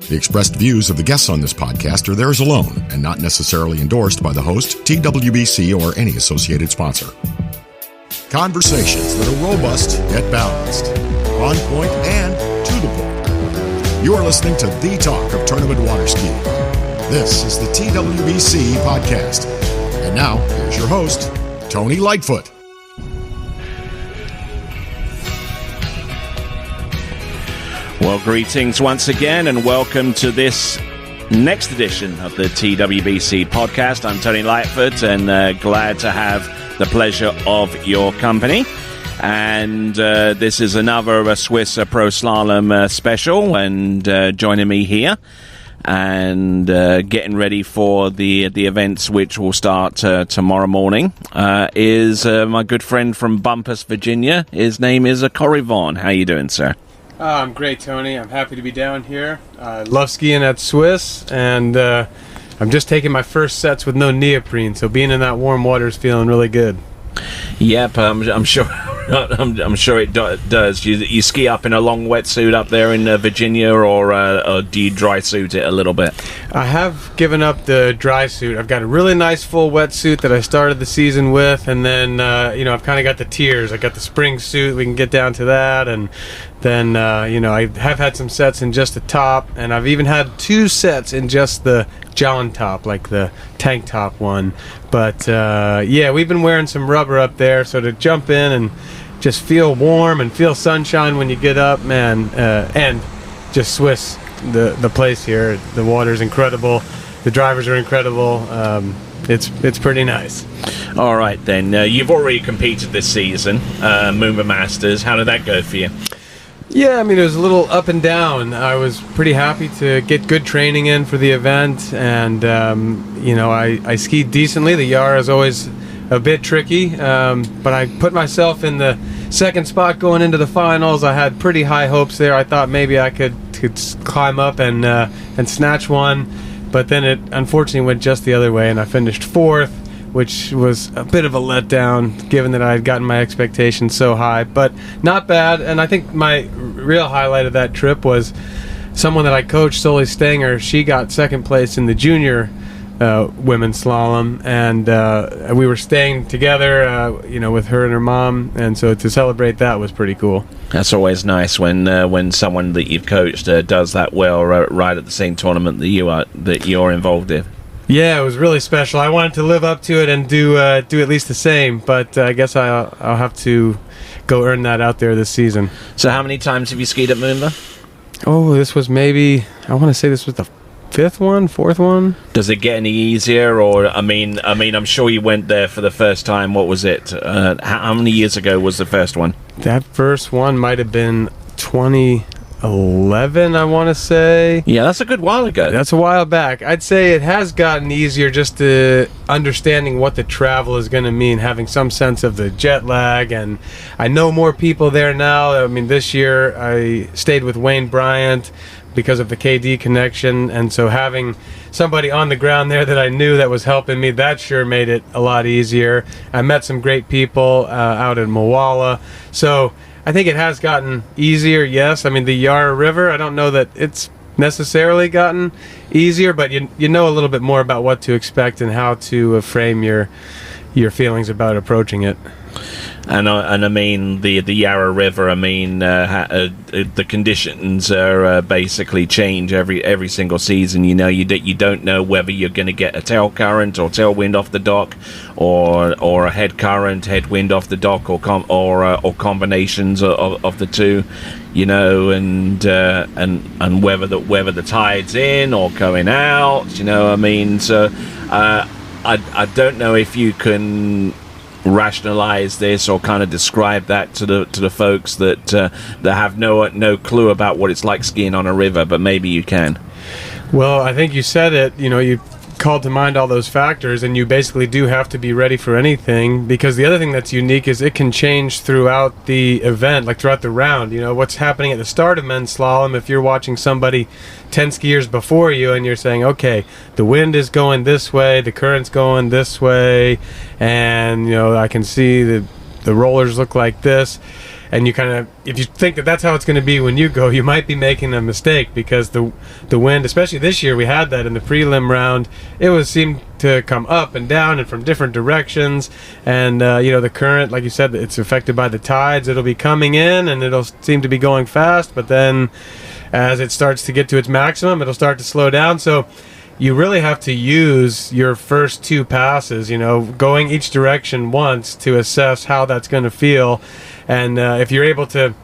The expressed views of the guests on this podcast are theirs alone and not necessarily endorsed by the host, TWBC, or any associated sponsor. Conversations that are robust yet balanced, on point and to the point. You are listening to the talk of tournament water skiing. This is the TWBC Podcast. And now, here's your host, Tony Lightfoot. Well, greetings once again, and welcome to this next edition of the TWBC Podcast. I'm Tony Lightfoot, and glad to have the pleasure of your company. And this is another Swiss Pro Slalom special, and joining me here and getting ready for the events which will start tomorrow morning is my good friend from Bumpus, Virginia. His name is Corey Vaughn. How you doing, sir? I'm great, Tony. I'm happy to be down here. I love skiing at Swiss, and I'm just taking my first sets with no neoprene, so being in that warm water is feeling really good. Yep, I'm sure. I'm sure it does. You ski up in a long wetsuit up there in Virginia, or do you dry suit it a little bit? I have given up the dry suit. I've got a really nice full wetsuit that I started the season with, and then I've kind of got the tiers. I got the spring suit. We can get down to that, and then I have had some sets in just the top, and I've even had 2 sets in just the John top, like the tank top one. But we've been wearing some rubber up there, so to jump in and just feel warm and feel sunshine when you get up, man, and just Swiss, the place here, the water's incredible, the drivers are incredible. It's pretty nice. All right, then. You've already competed this season, Moomba Masters. How did that go for you? Yeah, I mean, it was a little up and down. I was pretty happy to get good training in for the event, and I skied decently. The Yara is always a bit tricky, but I put myself in the second spot going into the finals. I had pretty high hopes there. I thought maybe I could climb up and snatch one, but then it unfortunately went just the other way, and I finished 4th, which was a bit of a letdown given that I had gotten my expectations so high, but not bad. And I think my real highlight of that trip was someone that I coached, Sully Stanger. She got second place in the junior women's slalom, and we were staying together, with her and her mom, and so to celebrate that was pretty cool. That's always nice when someone that you've coached does that well right at the same tournament that you're involved in. Yeah, it was really special. I wanted to live up to it and do at least the same, but I guess I'll have to go earn that out there this season. So how many times have you skied at Moomba? Oh, this was I want to say this was the 4th one. Does it get any easier, or I mean, I'm sure you went there for the first time. What was it? How many years ago was the first one? That first one might have been 2011, I want to say. Yeah, that's a good while ago. That's a while back. I'd say it has gotten easier, just to understanding what the travel is going to mean, having some sense of the jet lag, and I know more people there now. I mean, this year I stayed with Wayne Bryant because of the KD connection, and so having somebody on the ground there that I knew that was helping me, that sure made it a lot easier. I met some great people out in Moala, so I think it has gotten easier, yes. I mean, the Yara River, I don't know that it's necessarily gotten easier, but you know a little bit more about what to expect and how to frame your feelings about approaching it. And I mean the Yarra River. I mean the conditions are basically change every single season. You don't know whether you're going to get a tail current or tailwind off the dock, or a head current, headwind off the dock, or combinations of the two. And whether the tide's in or going out. I mean, so I don't know if you can rationalize this or kind of describe that to the folks that have no clue about what it's like skiing on a river, but maybe you can. Well, I think you said it. You called to mind all those factors, and you basically do have to be ready for anything, because the other thing that's unique is it can change throughout the event, like throughout the round. What's happening at the start of men's slalom, if you're watching somebody 10 skiers before you and you're saying, okay, the wind is going this way, the current's going this way, and I can see the rollers look like this, and you kind of, if you think that that's how it's going to be when you go, you might be making a mistake, because the wind, especially this year, we had that in the prelim round. It seemed to come up and down and from different directions, and the current, like you said, it's affected by the tides. It'll be coming in and it'll seem to be going fast, but then as it starts to get to its maximum, it'll start to slow down. So you really have to use your first 2 passes, going each direction once to assess how that's going to feel. And if you're able to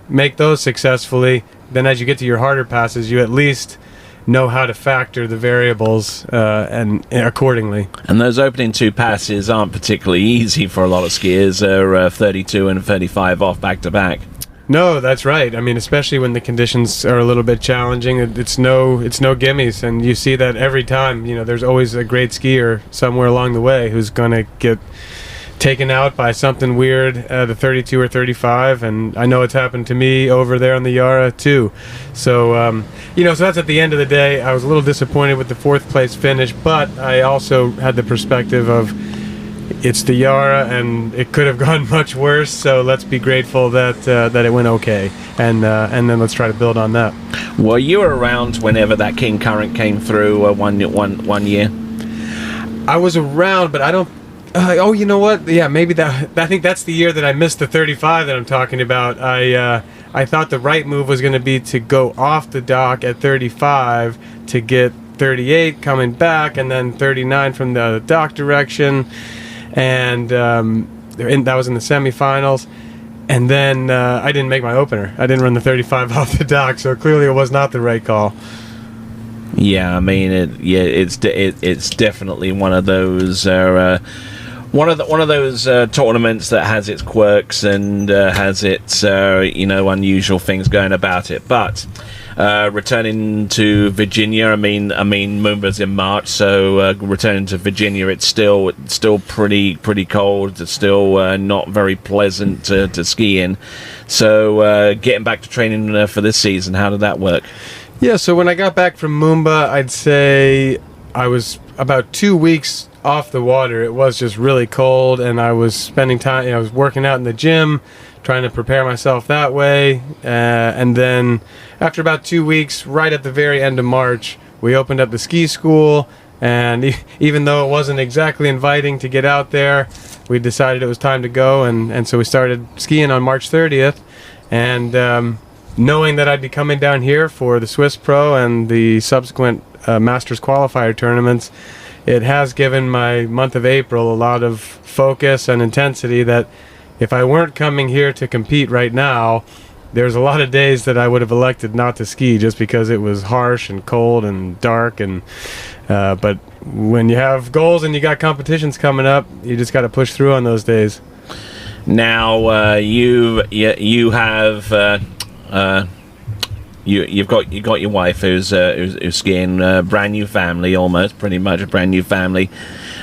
make those successfully, then as you get to your harder passes, you at least know how to factor the variables and accordingly. And those opening 2 passes aren't particularly easy for a lot of skiers. They're 32 and 35 off back to back. No, that's right. I mean, especially when the conditions are a little bit challenging, it's no gimmies, and you see that every time. There's always a great skier somewhere along the way who's going to get taken out by something weird at a 32 or 35, and I know it's happened to me over there on the Yara too. So, so that's at the end of the day. I was a little disappointed with the 4th place finish, but I also had the perspective of, it's the Yara, and it could have gone much worse. So let's be grateful that it went okay, and then let's try to build on that. Well, you were around whenever that King Current came through one year. I was around, but I don't. You know what? Yeah, maybe that. I think that's the year that I missed the 35 that I'm talking about. I thought the right move was going to be to go off the dock at 35 to get 38 coming back, and then 39 from the dock direction. And that was in the semifinals, and then I didn't make my opener. I didn't run the 35 off the dock, so clearly it was not the right call. Yeah, I mean, it's definitely one of those tournaments that has its quirks and has its unusual things going about it, but. Returning to Virginia, I mean, Moomba's in March, so returning to Virginia, it's still pretty cold. It's still not very pleasant to ski in. So getting back to training for this season, how did that work? Yeah, so when I got back from Moomba, I'd say I was about 2 weeks off the water. It was just really cold, and I was spending time. I was working out in the gym, trying to prepare myself that way, and then after about 2 weeks, right at the very end of March, we opened up the ski school, and even though it wasn't exactly inviting to get out there, we decided it was time to go, and so we started skiing on March 30th, and knowing that I'd be coming down here for the Swiss Pro and the subsequent Masters qualifier tournaments, it has given my month of April a lot of focus and intensity that if I weren't coming here to compete right now, there's a lot of days that I would have elected not to ski just because it was harsh and cold and dark. And but when you have goals and you got competitions coming up, you just got to push through on those days. Now you have you've got your wife who's skiing, brand new family, almost pretty much a brand new family.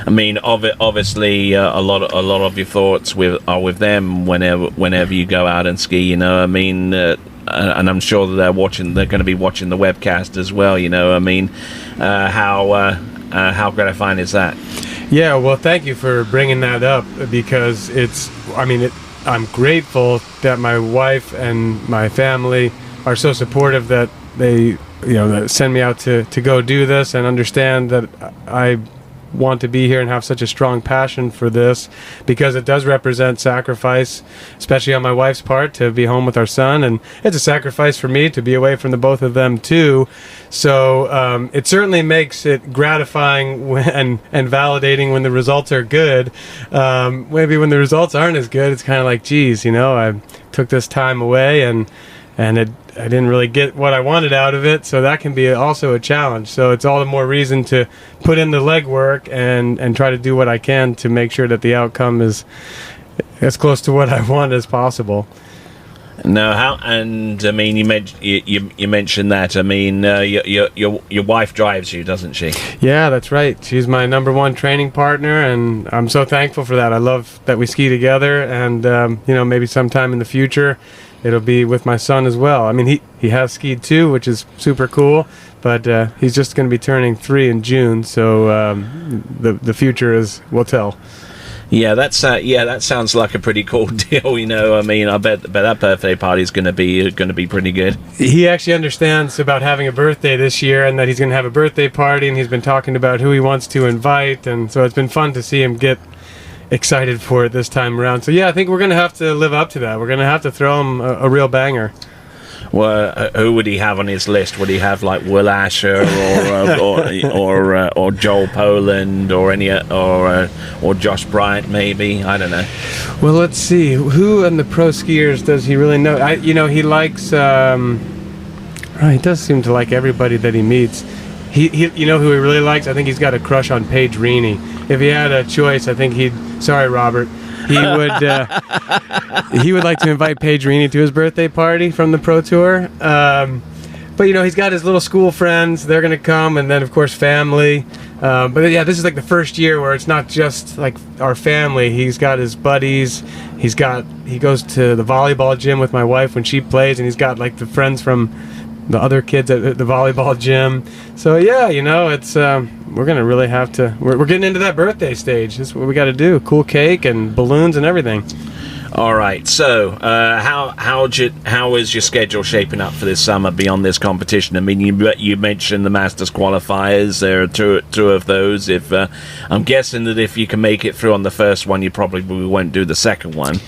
I mean, obviously, a lot of your thoughts are with them whenever you go out and ski. I mean, and I'm sure that they're going to be watching the webcast as well. I mean, how gratifying is that? Yeah, well, thank you for bringing that up, because I'm grateful that my wife and my family are so supportive that they that send me out to go do this, and understand that I want to be here and have such a strong passion for this, because it does represent sacrifice, especially on my wife's part, to be home with our son, and it's a sacrifice for me to be away from the both of them too. So it certainly makes it gratifying and validating when the results are good. Maybe when the results aren't as good, it's kind of like, geez, I took this time away and I didn't really get what I wanted out of it, so that can be also a challenge. So it's all the more reason to put in the legwork and try to do what I can to make sure that the outcome is as close to what I want as possible. No, and I mean, you mentioned that. I mean, your wife drives you, doesn't she? Yeah, that's right. She's my number one training partner, and I'm so thankful for that. I love that we ski together, and maybe sometime in the future it'll be with my son as well. I mean, he has skied too, which is super cool, but he's just going to be turning 3 in June, so the future will tell. Yeah, that sounds like a pretty cool deal. I mean, I bet that birthday party is going to be pretty good. He actually understands about having a birthday this year, and that he's going to have a birthday party, and he's been talking about who he wants to invite, and so it's been fun to see him get excited for it this time around. So yeah, I think we're going to have to live up to that. We're going to have to throw him a real banger. Well, who would he have on his list? Would he have like Will Asher or Joel Poland or Josh Bryant maybe? I don't know. Well, let's see. Who in the pro skiers does he really know? He likes. He does seem to like everybody that he meets. He who he really likes? I think he's got a crush on Paige Reaney. If he had a choice, I think he'd. Sorry, Robert. He would like to invite Paige Reaney to his birthday party from the Pro Tour. But he's got his little school friends. They're going to come, and then of course family. But yeah, this is like the first year where it's not just like our family. He's got his buddies. He goes to the volleyball gym with my wife when she plays, and he's got like the friends from the other kids at the volleyball gym. So yeah, it's we're gonna really have to. We're getting into that birthday stage. That's what we got to do. Cool cake and balloons and everything. All right. So, how is your schedule shaping up for this summer beyond this competition? I mean, you mentioned the Masters qualifiers. There are two of those. If I'm guessing that if you can make it through on the first one, you probably won't do the second one.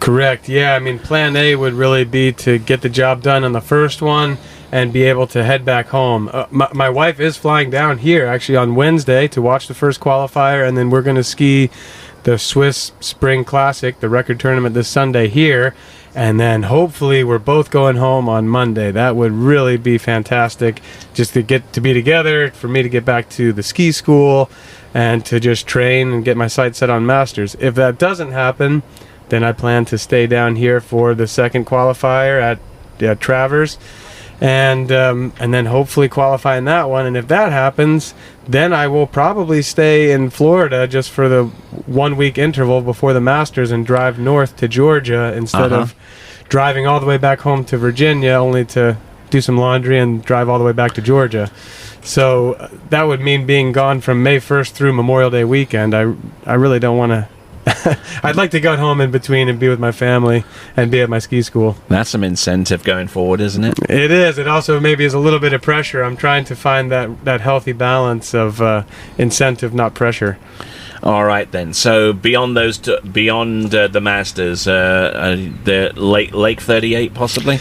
Correct. Yeah. I mean, Plan A would really be to get the job done on the first one and be able to head back home. My wife is flying down here actually on Wednesday to watch the first qualifier, and then we're going to ski the Swiss Spring Classic, the record tournament, this Sunday here, and then hopefully we're both going home on Monday. That would really be fantastic, just to get to be together, for me to get back to the ski school and to just train and get my sights set on Masters. If that doesn't happen, then I plan to stay down here for the second qualifier at Travers, and then hopefully qualify in that one. And if that happens, then I will probably stay in Florida just for the 1 week interval before the Masters and drive north to Georgia instead of driving all the way back home to Virginia, only to do some laundry and drive all the way back to Georgia. So that would mean being gone from May 1st through Memorial Day weekend. I really don't want to. I'd like to go home in between and be with my family and be at my ski school. That's some incentive going forward, isn't it? It is. It also maybe is a little bit of pressure. I'm trying to find that healthy balance of incentive, not pressure. All right then. So beyond the Masters, the Lake 38 possibly.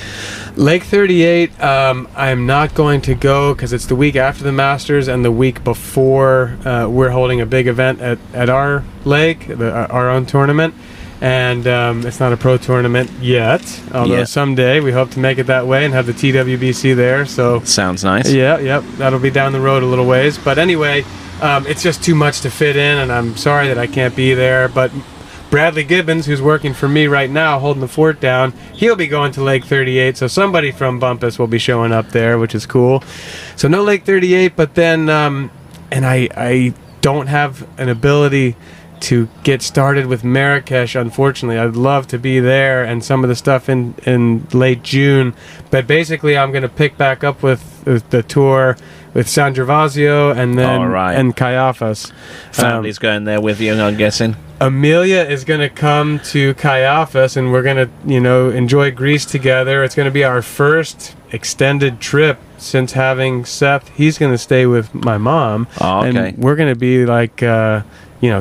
Lake 38, I'm not going to go because it's the week after the Masters and the week before we're holding a big event at our lake, our own tournament. And it's not a pro tournament yet, although someday we hope to make it that way and have the TWBC there. So sounds nice. Yeah, yep. That'll be down the road a little ways. But anyway, it's just too much to fit in, and I'm sorry that I can't be there. But Bradley Gibbons, who's working for me right now, holding the fort down, he'll be going to Lake 38, so somebody from Bumpus will be showing up there, which is cool. So no Lake 38, but then, and I don't have an ability to get started with Marrakesh, unfortunately. I'd love to be there and some of the stuff in late June, but basically I'm going to pick back up with the tour with San Gervasio and then and Caiaphas. Family's going there with you, I'm guessing. Amelia is going to come to Caiaphas, and we're going to, enjoy Greece together. It's going to be our first extended trip since having Seth. He's going to stay with my mom. Oh, okay. And we're going to be like,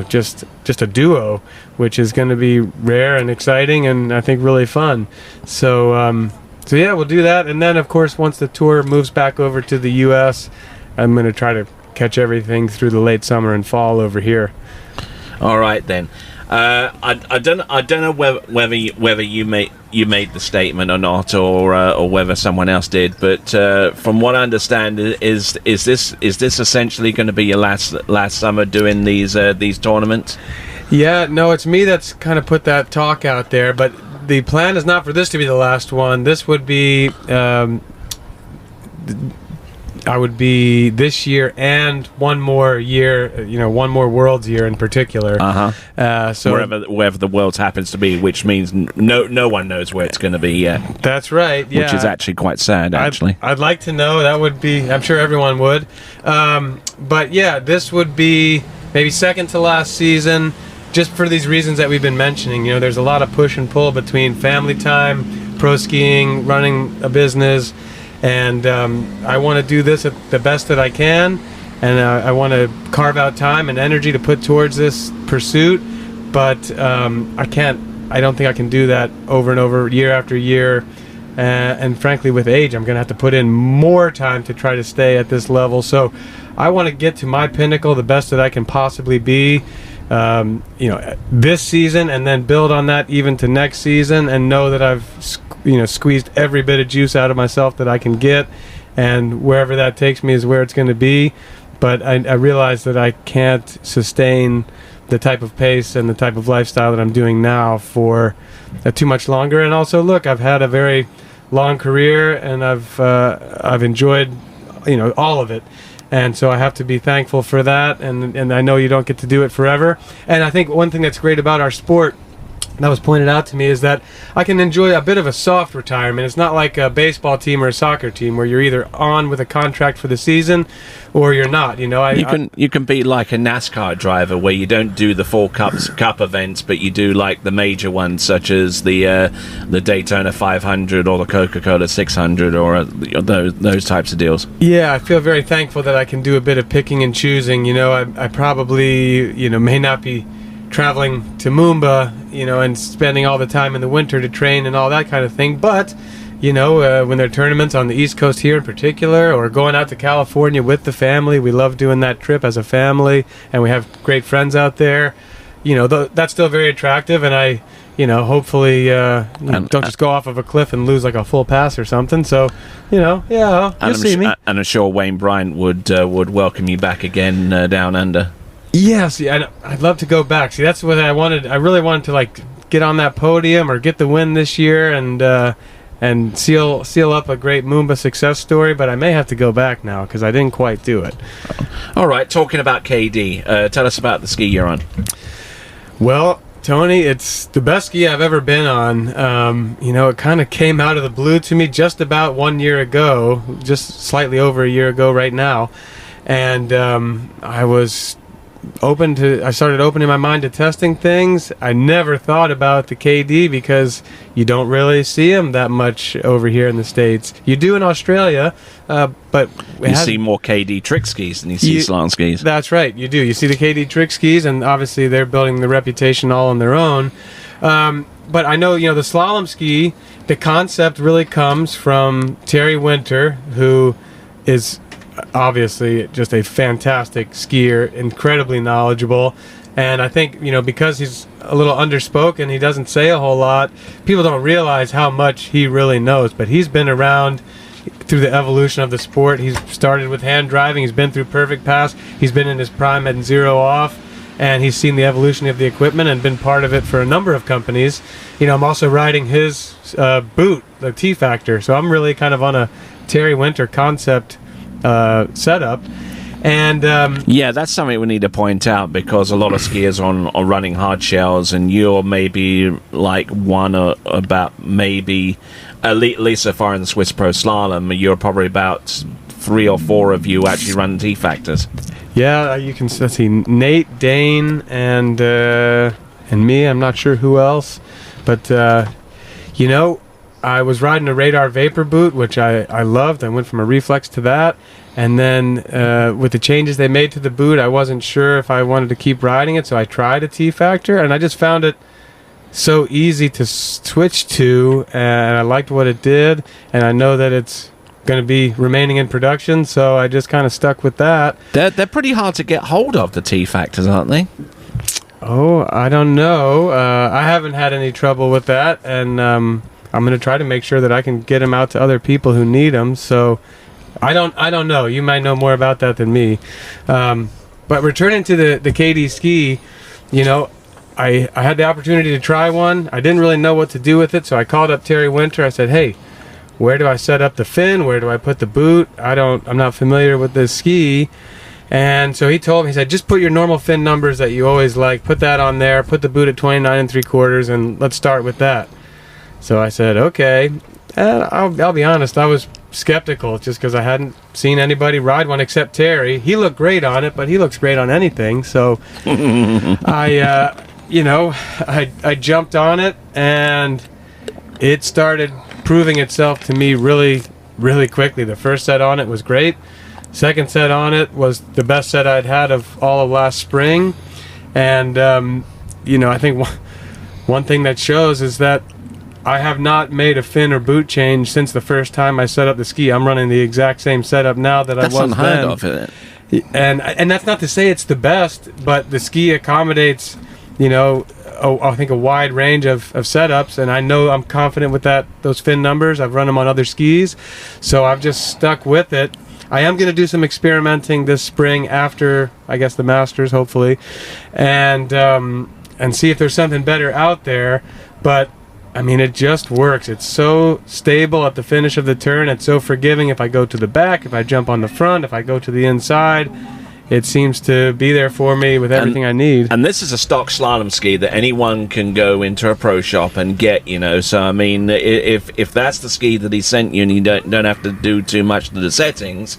just a duo, which is going to be rare and exciting and I think really fun. So yeah, we'll do that. And then, of course, once the tour moves back over to the U.S., I'm going to try to catch everything through the late summer and fall over here. All right, then. I don't know whether you made the statement or not, or whether someone else did. But from what I understand, is this essentially going to be your last summer doing these tournaments? Yeah, no, it's me that's kind of put that talk out there. But the plan is not for this to be the last one. This would be. I would be this year and one more year, one more Worlds year in particular. So wherever the Worlds happens to be, which means no one knows where it's going to be yet. That's right. Yeah. Which is actually quite sad. Actually, I'd like to know. That would be. I'm sure everyone would. But yeah, this would be maybe second to last season. just for these reasons that we've been mentioning. You know, there's a lot of push and pull between family time, pro skiing, running a business, and I want to do this at the best that I can, and I want to carve out time and energy to put towards this pursuit, but I don't think I can do that over and over, year after year. And frankly, with age, I'm going to have to put in more time to try to stay at this level. So I want to get to my pinnacle, the best that I can possibly be, this season, and then build on that even to next season, and know that I've squeezed every bit of juice out of myself that I can get, and wherever that takes me is where it's going to be. But I realize that I can't sustain the type of pace and the type of lifestyle that I'm doing now for too much longer. And also, look, I've had a very long career, and I've enjoyed all of it, and so I have to be thankful for that, and I know you don't get to do it forever. And I think one thing that's great about our sport that was pointed out to me is that I can enjoy a bit of a soft retirement. It's not like a baseball team or a soccer team where you're either on with a contract for the season or you're not. You can be like a NASCAR driver where you don't do the full cup events, but you do like the major ones such as the Daytona 500 or the Coca-Cola 600 or those types of deals. Yeah, I feel very thankful that I can do a bit of picking and choosing. I probably may not be traveling to Moomba, and spending all the time in the winter to train and all that kind of thing. But, when there are tournaments on the East Coast here in particular, or going out to California with the family, we love doing that trip as a family, and we have great friends out there. That's still very attractive, and I, hopefully don't just go off of a cliff and lose like a full pass or something. So, you'll see me. And I'm sure Wayne Bryant would welcome you back again down under. Yes, I'd love to go back. See, that's what I wanted. I really wanted to get on that podium or get the win this year and seal up a great Moomba success story. But I may have to go back now because I didn't quite do it. All right, talking about KD, tell us about the ski you're on. Well, Tony, it's the best ski I've ever been on. It kind of came out of the blue to me just about 1 year ago, just slightly over a year ago right now, and I started opening my mind to testing things. I never thought about the KD because you don't really see them that much over here in the States. You do in Australia, but you see more KD trick skis than you see slalom skis. That's right, you do. You see the KD trick skis, and obviously they're building the reputation all on their own. But I know, the slalom ski, the concept really comes from Terry Winter, who is obviously just a fantastic skier, incredibly knowledgeable, and I think because he's a little underspoken, he doesn't say a whole lot, people don't realize how much he really knows. But he's been around through the evolution of the sport. He's started with hand driving, he's been through perfect pass, he's been in his prime at zero off, and he's seen the evolution of the equipment and been part of it for a number of companies. I'm also riding his boot, the T Factor, so I'm really kind of on a Terry Winter concept setup. And that's something we need to point out, because a lot of skiers are running hard shells, and you're maybe like one or about maybe at least so far in the Swiss Pro Slalom, you're probably about 3 or 4 of you actually run T Factors. Yeah, you can see Nate, Dane, and me. I'm not sure who else, but I was riding a Radar Vapor boot, which I loved. I went from a Reflex to that. And then with the changes they made to the boot, I wasn't sure if I wanted to keep riding it, so I tried a T Factor, and I just found it so easy to switch to, and I liked what it did, and I know that it's going to be remaining in production, so I just kind of stuck with that. They're pretty hard to get hold of, the T Factors, aren't they? Oh, I don't know. I haven't had any trouble with that, and I'm going to try to make sure that I can get them out to other people who need them. So I don't know. You might know more about that than me. But returning to the KD ski, I had the opportunity to try one. I didn't really know what to do with it, so I called up Terry Winter. I said, "Hey, where do I set up the fin? Where do I put the boot? I'm not familiar with this ski." And so he told me, he said, "Just put your normal fin numbers that you always like, put that on there, put the boot at 29 3/4, and let's start with that." So I said, okay. And I'll be honest, I was skeptical just because I hadn't seen anybody ride one except Terry. He looked great on it, but he looks great on anything. So I I jumped on it, and it started proving itself to me really, really quickly. The first set on it was great. Second set on it was the best set I'd had of all of last spring. And, I think one thing that shows is that I have not made a fin or boot change since the first time I set up the ski. I'm running the exact same setup now that I was then. That's unheard of, isn't it? And that's not to say it's the best, but the ski accommodates, I think a wide range of setups, and I know I'm confident with those fin numbers. I've run them on other skis, so I've just stuck with it. I am going to do some experimenting this spring after, I guess, the Masters, hopefully, and see if there's something better out there. But I mean, it just works. It's so stable at the finish of the turn. It's so forgiving if I go to the back, if I jump on the front, if I go to the inside. It seems to be there for me with everything I need. And this is a stock slalom ski that anyone can go into a pro shop and get, So, I mean, if that's the ski that he sent you and you don't have to do too much to the settings,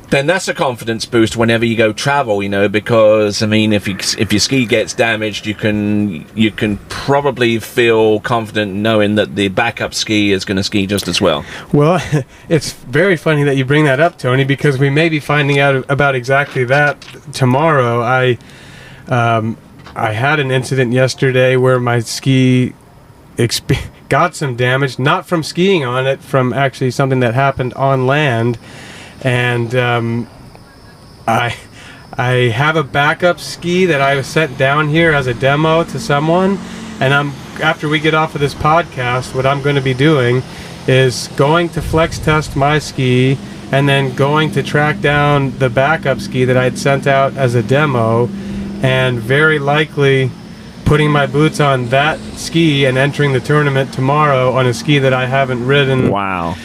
then that's a confidence boost whenever you go travel, because, I mean, if your ski gets damaged, you can probably feel confident knowing that the backup ski is going to ski just as well. Well, it's very funny that you bring that up, Tony, because we may be finding out about exactly that tomorrow. I had an incident yesterday where my ski got some damage, not from skiing on it, from actually something that happened on land. And I have a backup ski that I sent down here as a demo to someone, and after we get off of this podcast, what I'm going to be doing is going to flex test my ski and then going to track down the backup ski that I'd sent out as a demo, and very likely putting my boots on that ski and entering the tournament tomorrow on a ski that I haven't ridden. Wow.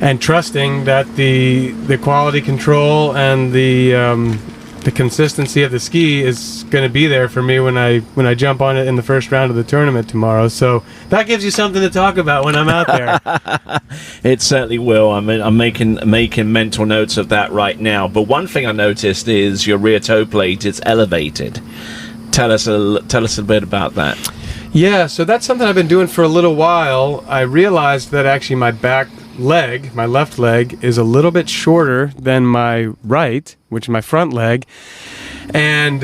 And trusting that the quality control and the consistency of the ski is going to be there for me when I jump on it in the first round of the tournament tomorrow. So that gives you something to talk about when I'm out there. It certainly will. I mean, I'm making mental notes of that right now. But one thing I noticed is your rear toe plate is elevated. Tell us a bit about that. Yeah, so that's something I've been doing for a little while. I realized that actually my left leg, is a little bit shorter than my right, which is my front leg. And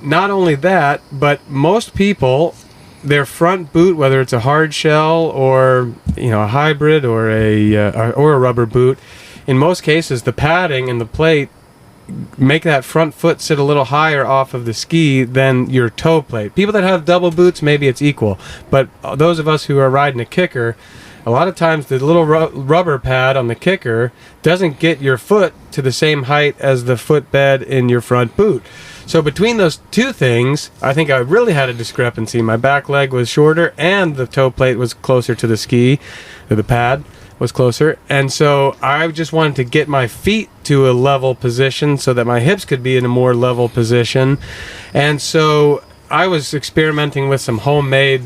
not only that, but most people, their front boot, whether it's a hard shell or a hybrid or a rubber boot, in most cases the padding and the plate make that front foot sit a little higher off of the ski than your toe plate. People that have double boots, maybe it's equal, but those of us who are riding a kicker, a lot of times the little rubber pad on the kicker doesn't get your foot to the same height as the footbed in your front boot. So between those two things, I think I really had a discrepancy. My back leg was shorter and the toe plate was closer to the ski, or the pad was closer. And so I just wanted to get my feet to a level position so that my hips could be in a more level position. And so I was experimenting with some homemade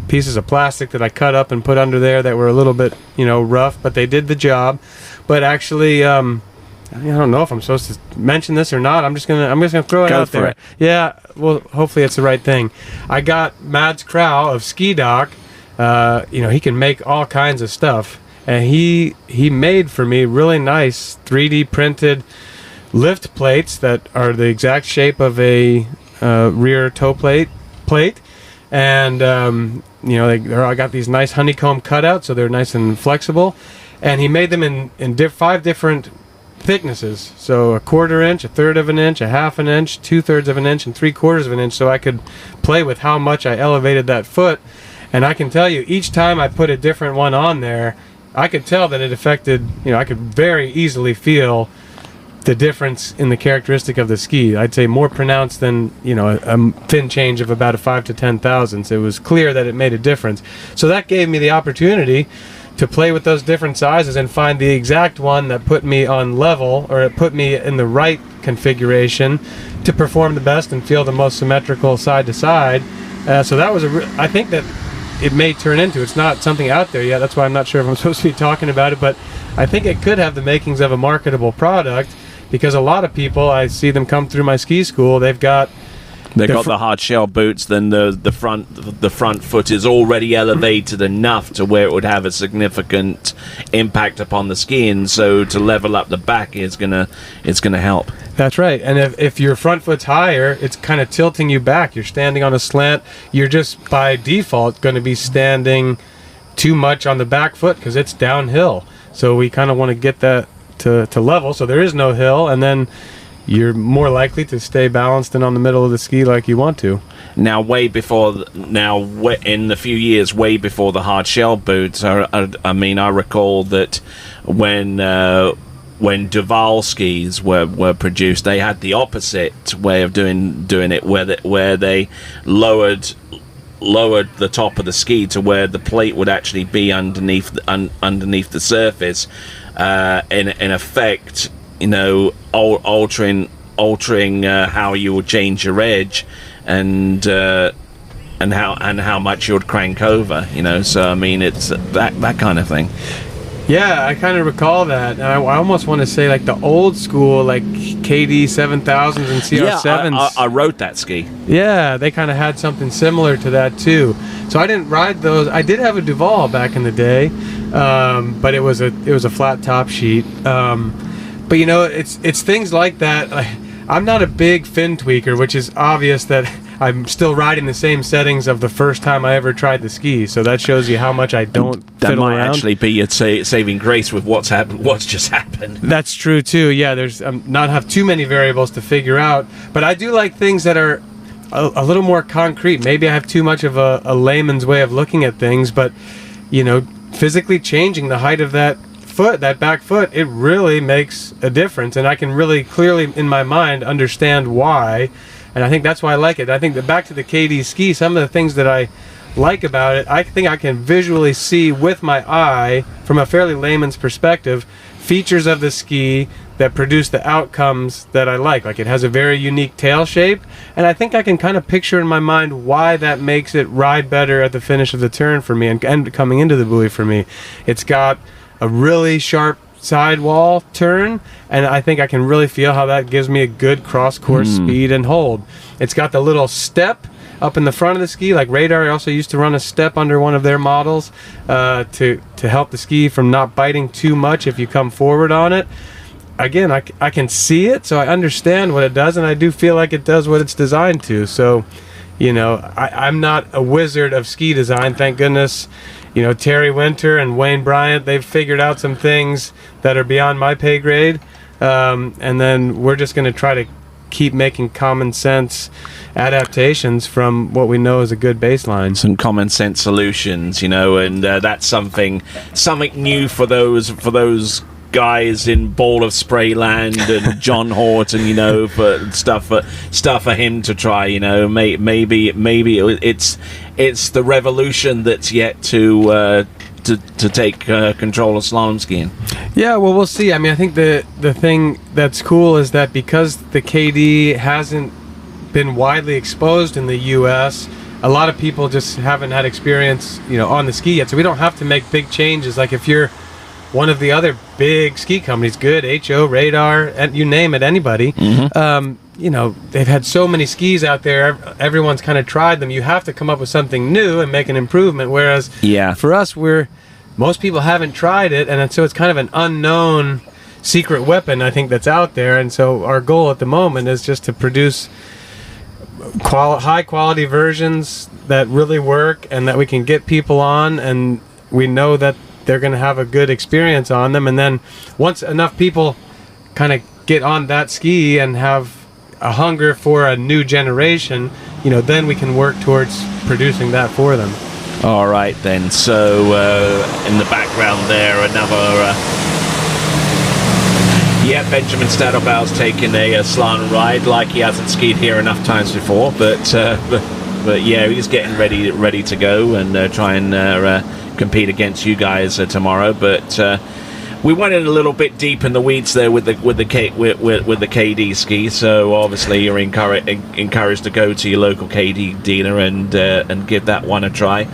pieces of plastic that I cut up and put under there that were a little bit, rough, but they did the job. But actually, I don't know if I'm supposed to mention this or not. I'm just gonna throw it out there. Yeah, well, hopefully it's the right thing. I got Mads Crow of Ski Doc. He can make all kinds of stuff, and he made for me really nice 3D printed lift plates that are the exact shape of a rear toe plate. And I got these nice honeycomb cutouts, so they're nice and flexible. And he made them in 5 different thicknesses. So a 1/4 inch, 1/3 of an inch, a 1/2 inch, 2/3 of an inch, and 3/4 of an inch. So I could play with how much I elevated that foot. And I can tell you, each time I put a different one on there, I could tell that it affected. I could very easily feel the difference in the characteristic of the ski. I'd say more pronounced than a fin change of about a 5 to 10 thousandths. It was clear that it made a difference. So that gave me the opportunity to play with those different sizes and find the exact one that put me on level, or it put me in the right configuration to perform the best and feel the most symmetrical side to side. So that was I think that it may turn into, it's not something out there yet, that's why I'm not sure if I'm supposed to be talking about it, but I think it could have the makings of a marketable product, because a lot of people, I see them come through my ski school, they've got They've got the hard shell boots, then the front foot is already elevated enough to where it would have a significant impact upon the ski, and so to level up the back it's gonna help. That's right. And if your front foot's higher, it's kind of tilting you back. You're standing on a slant. You're just by default going to be standing too much on the back foot because it's downhill. So we kind of want to get that to level, so there is no hill, and then you're more likely to stay balanced and on the middle of the ski like you want to. Now, in the few years way before the hard shell boots, I recall that when Duval skis were produced, they had the opposite way of doing it, where they lowered the top of the ski to where the plate would actually be underneath the surface, in effect, altering how you would change your edge and how much you would crank over. So I mean, it's that kind of thing. Yeah, I kind of recall that. I almost want to say like the old school, like KD 7000s and CR7s. Yeah, I rode that ski. Yeah, they kind of had something similar to that too. So I didn't ride those. I did have a Duval back in the day, but it was a flat top sheet. But it's things like that. I'm not a big fin tweaker, which is obvious that I'm still riding the same settings of the first time I ever tried the ski. So that shows you how much I don't that fiddle might around. Actually be your saving grace with what's just happened. That's true too. Yeah, there's not have too many variables to figure out. But I do like things that are a little more concrete. Maybe I have too much of a layman's way of looking at things, but physically changing the height of that back foot, it really makes a difference, and I can really clearly in my mind understand why, and I think that's why I like it. I think that back to the KD ski, some of the things that I like about it, I think I can visually see with my eye from a fairly layman's perspective features of the ski that produce the outcomes that I like. Like it has a very unique tail shape, and I think I can kind of picture in my mind why that makes it ride better at the finish of the turn for me and coming into the buoy for me. It's got a really sharp sidewall turn, and I think I can really feel how that gives me a good cross-course speed and hold. It's got the little step up in the front of the ski, like Radar also used to run a step under one of their models to help the ski from not biting too much if you come forward on it. Again, I can see it, so I understand what it does, and I do feel like it does what it's designed to. So, I'm not a wizard of ski design, thank goodness. Terry Winter and Wayne Bryant, they've figured out some things that are beyond my pay grade. And then we're just going to try to keep making common sense adaptations from what we know is a good baseline. Some common sense solutions, and that's something new for those guys in Ball of Sprayland and John Horton, for stuff for him to try. Maybe it's the revolution that's yet to take control of slalom skiing. Yeah, well, we'll see. I mean, I think the thing that's cool is that because the KD hasn't been widely exposed in the U.S., a lot of people just haven't had experience, on the ski yet. So we don't have to make big changes. Like if you're one of the other big ski companies, Good, HO, Radar, and you name it, anybody, they've had so many skis out there, everyone's kind of tried them. You have to come up with something new and make an improvement, whereas for us, most people haven't tried it, and so it's kind of an unknown secret weapon, I think, that's out there. And so our goal at the moment is just to produce high-quality versions that really work and that we can get people on, and we know that they're going to have a good experience on them. And then once enough people kind of get on that ski and have a hunger for a new generation, then we can work towards producing that for them. All right, then. So in the background there, another... Benjamin Stadelbau's taking a slalom ride like he hasn't skied here enough times before. But yeah, he's getting ready to go and try and... compete against you guys tomorrow, but we went in a little bit deep in the weeds there with the KD ski. So obviously you're encouraged to go to your local KD dealer and give that one a try.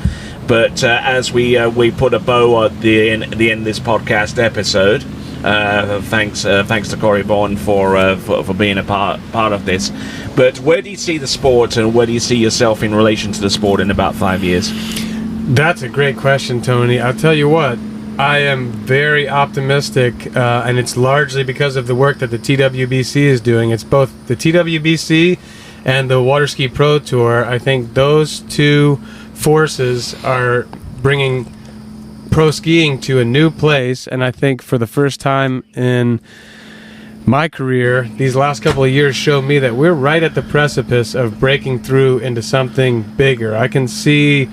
But as we put a bow at the end of this podcast episode, Thanks to Corey Vaughn for being a part of this. But where do you see the sport, and where do you see yourself in relation to the sport in about 5 years? That's a great question, Tony. I'll tell you what, I am very optimistic, and it's largely because of the work that the TWBC is doing. It's both the TWBC and the Water Ski Pro Tour. I think those two forces are bringing pro skiing to a new place, and I think for the first time in my career, these last couple of years show me that we're right at the precipice of breaking through into something bigger. I can see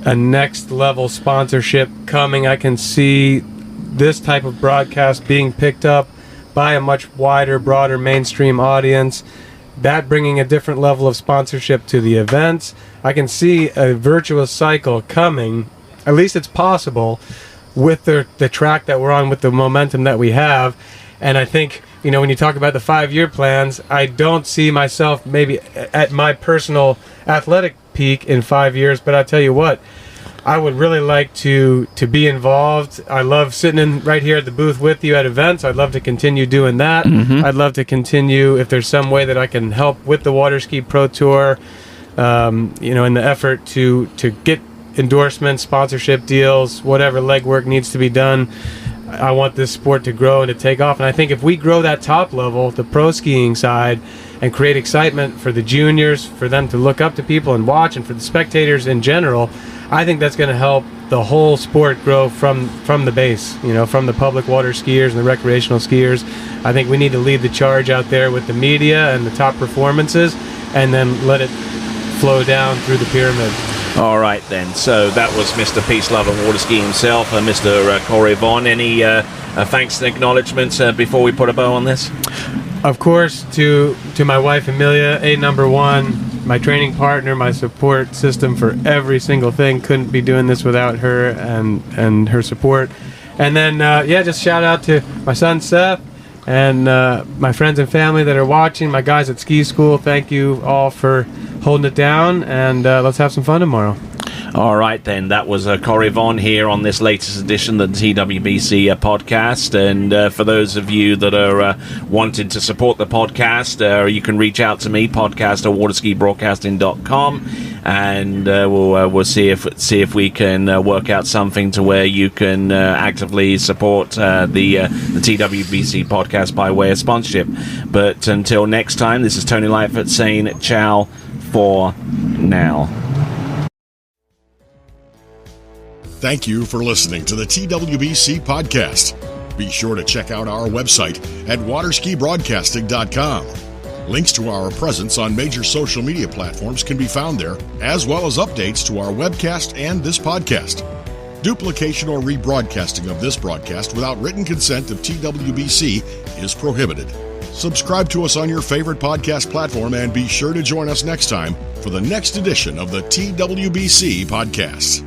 a next level sponsorship coming. I can see this type of broadcast being picked up by a much wider, broader mainstream audience, that bringing a different level of sponsorship to the events. I can see a virtuous cycle coming. At least it's possible with the track that we're on, with the momentum that we have. And I think, when you talk about the 5-year plans, I don't see myself maybe at my personal athletic peak in 5 years, but I tell you what, I would really like to be involved. I love sitting in right here at the booth with you at events. I'd love to continue doing that. I'd love to continue if there's some way that I can help with the Water Ski Pro Tour, in the effort to get endorsements, sponsorship deals, whatever legwork needs to be done. I want this sport to grow and to take off. And I think if we grow that top level, the pro skiing side, and create excitement for the juniors, for them to look up to people and watch, and for the spectators in general, I think that's going to help the whole sport grow from the base, from the public water skiers and the recreational skiers. I think we need to lead the charge out there with the media and the top performances, and then let it flow down through the pyramid. All right, then. So that was Mr. Peace, Love and Water Ski himself, Mr. Corey Vaughn. Any thanks and acknowledgements before we put a bow on this? Of course, to my wife, Amelia, number one, my training partner, my support system for every single thing. Couldn't be doing this without her and her support. And then, just shout out to my son, Seth, and my friends and family that are watching, my guys at ski school. Thank you all for holding it down, and let's have some fun tomorrow. All right, then. That was Corey Vaughn here on this latest edition of the TWBC podcast. And for those of you that are wanting to support the podcast, you can reach out to me, podcast@waterskibroadcasting.com, and we'll see if we can work out something to where you can actively support the TWBC podcast by way of sponsorship. But until next time, this is Tony Lightfoot saying ciao for now. Thank you for listening to the TWBC Podcast. Be sure to check out our website at waterskibroadcasting.com. Links to our presence on major social media platforms can be found there, as well as updates to our webcast and this podcast. Duplication or rebroadcasting of this broadcast without written consent of TWBC is prohibited. Subscribe to us on your favorite podcast platform, and be sure to join us next time for the next edition of the TWBC Podcast.